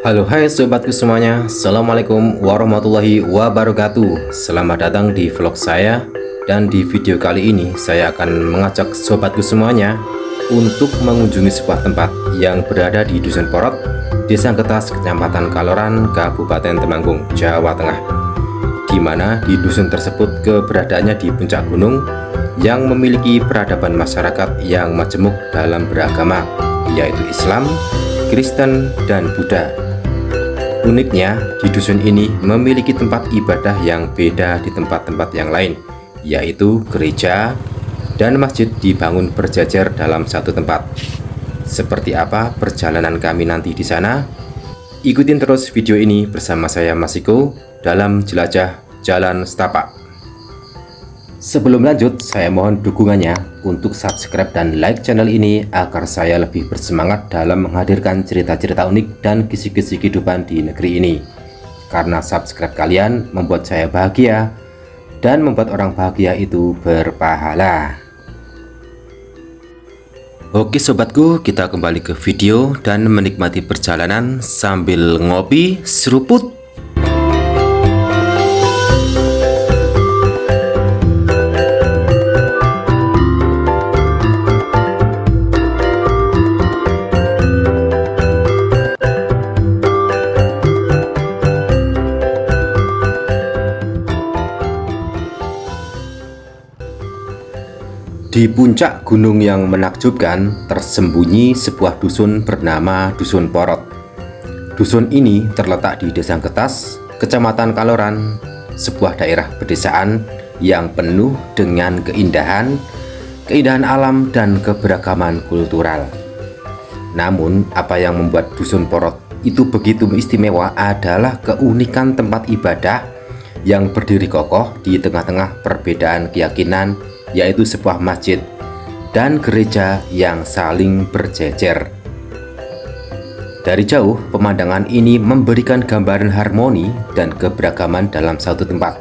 Halo hai sobatku semuanya, Assalamualaikum warahmatullahi wabarakatuh. Selamat datang di vlog saya. Dan di video kali ini saya akan mengajak sobatku semuanya untuk mengunjungi sebuah tempat yang berada di Dusun Porot, Desa Getas, Kecamatan Kaloran, Kabupaten Temanggung, Jawa Tengah, di mana di dusun tersebut keberadaannya di puncak gunung yang memiliki peradaban masyarakat yang majemuk dalam beragama, yaitu Islam, Kristen, dan Buddha. Uniknya, di dusun ini memiliki tempat ibadah yang beda di tempat-tempat yang lain, yaitu gereja dan masjid dibangun berjajar dalam satu tempat. Seperti apa perjalanan kami nanti di sana? Ikutin terus video ini bersama saya Masiko dalam jelajah Jalan Setapak. Sebelum lanjut, saya mohon dukungannya untuk subscribe dan like channel ini agar saya lebih bersemangat dalam menghadirkan cerita-cerita unik dan kisi-kisi kehidupan di negeri ini. Karena subscribe kalian membuat saya bahagia dan membuat orang bahagia itu berpahala. Oke sobatku, kita kembali ke video dan menikmati perjalanan sambil ngopi seruput. Di puncak gunung yang menakjubkan tersembunyi sebuah dusun bernama Dusun Porot. Dusun ini terletak di Desa Getas, Kecamatan Kaloran, sebuah daerah pedesaan yang penuh dengan keindahan alam dan keberagaman kultural. Namun, apa yang membuat Dusun Porot itu begitu istimewa adalah keunikan tempat ibadah yang berdiri kokoh di tengah-tengah perbedaan keyakinan, yaitu sebuah masjid dan gereja yang saling berjejer. Dari jauh, pemandangan ini memberikan gambaran harmoni dan keberagaman dalam satu tempat.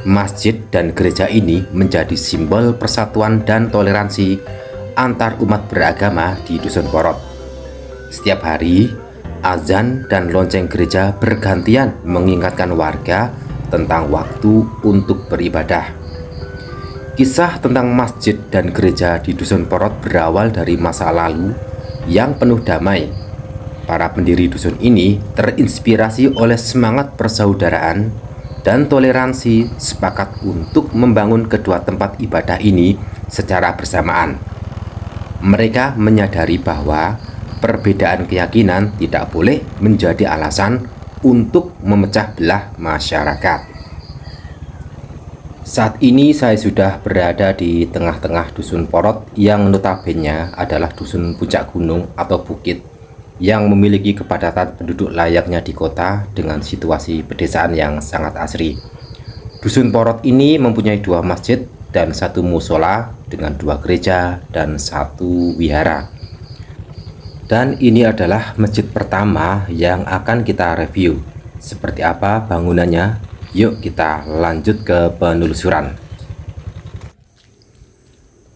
Masjid dan gereja ini menjadi simbol persatuan dan toleransi antar umat beragama di Dusun Porot. Setiap hari, azan dan lonceng gereja bergantian mengingatkan warga tentang waktu untuk beribadah. Kisah tentang masjid dan gereja di Dusun Porot berawal dari masa lalu yang penuh damai. Para pendiri dusun ini terinspirasi oleh semangat persaudaraan dan toleransi, sepakat untuk membangun kedua tempat ibadah ini secara bersamaan. Mereka menyadari bahwa perbedaan keyakinan tidak boleh menjadi alasan untuk memecah belah masyarakat. Saat ini saya sudah berada di tengah-tengah Dusun Porot yang notabene adalah dusun puncak gunung atau bukit yang memiliki kepadatan penduduk layaknya di kota dengan situasi pedesaan yang sangat asri. Dusun Porot ini mempunyai dua masjid dan satu musola dengan dua gereja dan satu wihara. Dan ini adalah masjid pertama yang akan kita review. Seperti apa bangunannya? Yuk kita lanjut ke penelusuran.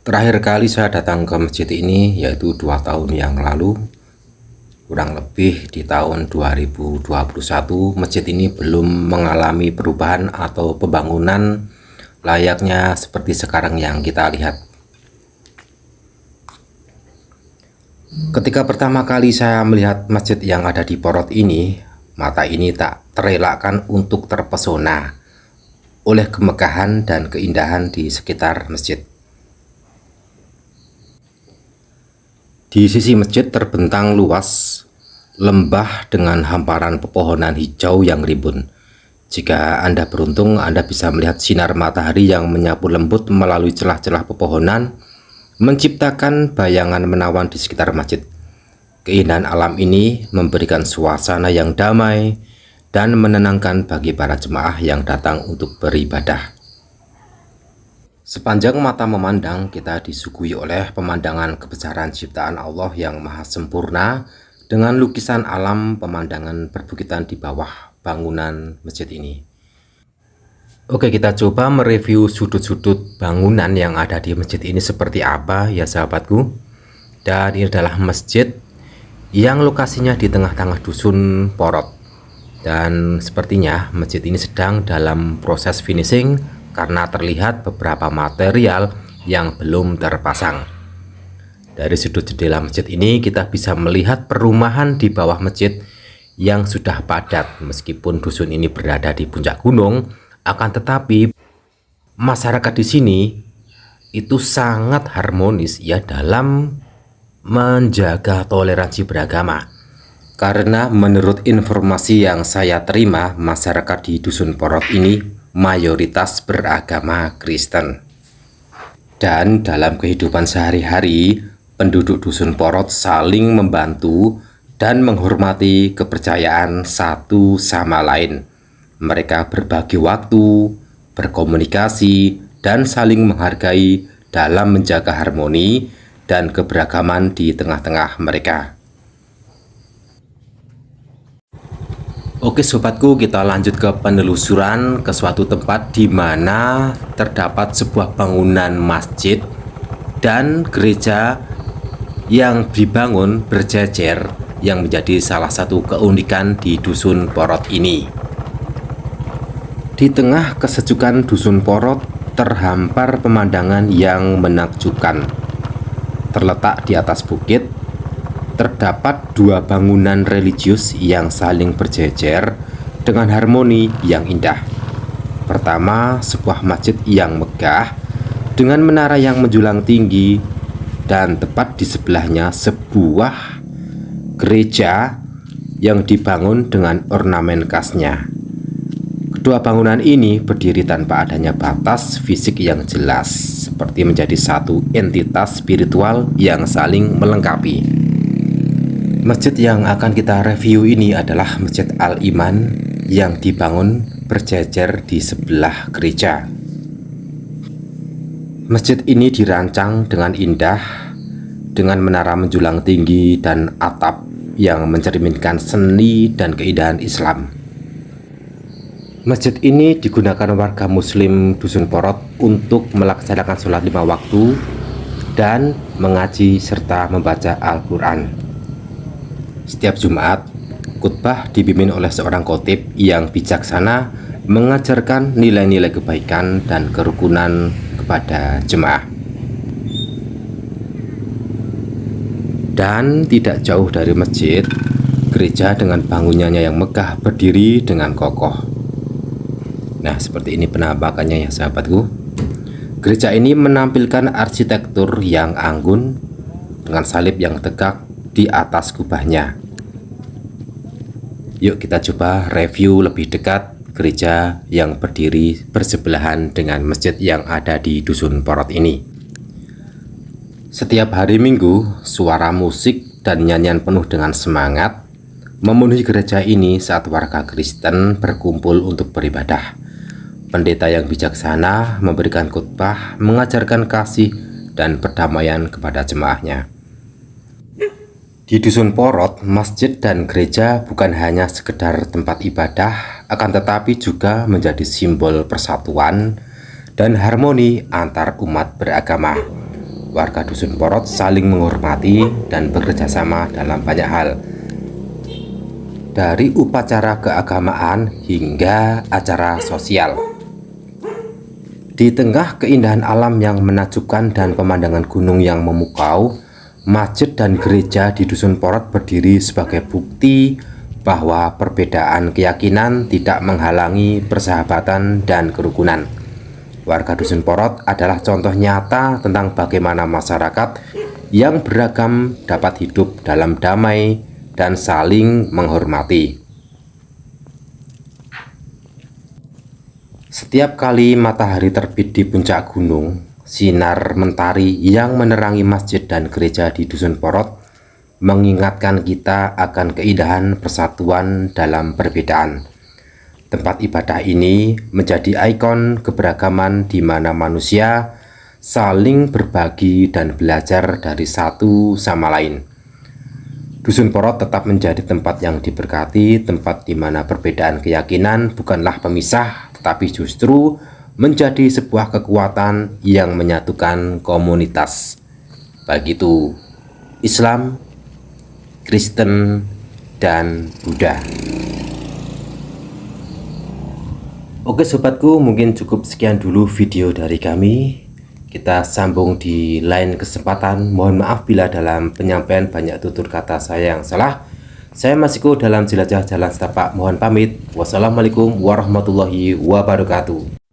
Terakhir kali saya datang ke masjid ini yaitu 2 tahun yang lalu, kurang lebih di tahun 2021. Masjid ini belum mengalami perubahan atau pembangunan layaknya seperti sekarang yang kita lihat. Ketika pertama kali saya melihat masjid yang ada di Porot ini, mata ini tak terelakkan untuk terpesona oleh kemegahan dan keindahan di sekitar masjid. Di sisi masjid terbentang luas lembah dengan hamparan pepohonan hijau yang rimbun. Jika Anda beruntung, Anda bisa melihat sinar matahari yang menyapu lembut melalui celah-celah pepohonan, menciptakan bayangan menawan di sekitar masjid. Keindahan alam ini memberikan suasana yang damai dan menenangkan bagi para jemaah yang datang untuk beribadah. Sepanjang mata memandang, kita disuguhi oleh pemandangan kebesaran ciptaan Allah yang maha sempurna dengan lukisan alam pemandangan perbukitan di bawah bangunan masjid ini. Oke, kita coba mereview sudut-sudut bangunan yang ada di masjid ini seperti apa ya sahabatku. Dan ini adalah masjid yang lokasinya di tengah-tengah dusun Porot. Dan sepertinya masjid ini sedang dalam proses finishing karena terlihat beberapa material yang belum terpasang. Dari sudut jendela masjid ini kita bisa melihat perumahan di bawah masjid yang sudah padat. Meskipun dusun ini berada di puncak gunung, akan tetapi masyarakat di sini itu sangat harmonis ya dalam menjaga toleransi beragama. Karena menurut informasi yang saya terima, masyarakat di dusun Porot ini mayoritas beragama Kristen. Dan dalam kehidupan sehari-hari, penduduk dusun Porot saling membantu dan menghormati kepercayaan satu sama lain. Mereka berbagi waktu, berkomunikasi, dan saling menghargai dalam menjaga harmoni dan keberagaman di tengah-tengah mereka. Oke sobatku, kita lanjut ke penelusuran ke suatu tempat di mana terdapat sebuah bangunan masjid dan gereja yang dibangun berjejer yang menjadi salah satu keunikan di dusun Porot ini. Di tengah kesejukan dusun Porot terhampar pemandangan yang menakjubkan. Terletak di atas bukit, terdapat dua bangunan religius yang saling berjejer dengan harmoni yang indah. Pertama, sebuah masjid yang megah dengan menara yang menjulang tinggi, dan tepat di sebelahnya sebuah gereja yang dibangun dengan ornamen khasnya. Kedua bangunan ini berdiri tanpa adanya batas fisik yang jelas, seperti menjadi satu entitas spiritual yang saling melengkapi. Masjid yang akan kita review ini adalah Masjid Al-Iman yang dibangun berjejer di sebelah gereja. Masjid ini dirancang dengan indah dengan menara menjulang tinggi dan atap yang mencerminkan seni dan keindahan Islam. Masjid ini digunakan warga muslim dusun Porot untuk melaksanakan sholat 5 waktu dan mengaji serta membaca Al-Quran. Setiap Jumat, khutbah dipimpin oleh seorang khotib yang bijaksana mengajarkan nilai-nilai kebaikan dan kerukunan kepada jemaah. Dan tidak jauh dari masjid, gereja dengan bangunannya yang megah berdiri dengan kokoh. Nah, seperti ini penampakannya ya sahabatku. Gereja ini menampilkan arsitektur yang anggun dengan salib yang tegak di atas kubahnya. Yuk kita coba review lebih dekat gereja yang berdiri bersebelahan dengan masjid yang ada di dusun Porot ini. Setiap hari Minggu, suara musik dan nyanyian penuh dengan semangat memenuhi gereja ini saat warga Kristen berkumpul untuk beribadah. Pendeta yang bijaksana memberikan khotbah, mengajarkan kasih dan perdamaian kepada jemaahnya. Di dusun Porot, masjid dan gereja bukan hanya sekedar tempat ibadah, akan tetapi juga menjadi simbol persatuan dan harmoni antar umat beragama. Warga dusun Porot saling menghormati dan bekerja sama dalam banyak hal, dari upacara keagamaan hingga acara sosial. Di tengah keindahan alam yang menakjubkan dan pemandangan gunung yang memukau, masjid dan gereja di dusun Porot berdiri sebagai bukti bahwa perbedaan keyakinan tidak menghalangi persahabatan dan kerukunan. Warga dusun Porot adalah contoh nyata tentang bagaimana masyarakat yang beragam dapat hidup dalam damai dan saling menghormati. Setiap kali matahari terbit di puncak gunung, sinar mentari yang menerangi masjid dan gereja di dusun Porot mengingatkan kita akan keindahan persatuan dalam perbedaan. Tempat ibadah ini menjadi ikon keberagaman di mana manusia saling berbagi dan belajar dari satu sama lain. Dusun Porot tetap menjadi tempat yang diberkati, tempat di mana perbedaan keyakinan bukanlah pemisah, tetapi justru menjadi sebuah kekuatan yang menyatukan komunitas. Baik itu Islam, Kristen, dan Buddha. Oke sobatku, mungkin cukup sekian dulu video dari kami. Kita sambung di lain kesempatan. Mohon maaf bila dalam penyampaian banyak tutur kata saya yang salah. Saya Masiko dalam Jelajah Jalan Setapak mohon pamit. Wassalamualaikum warahmatullahi wabarakatuh.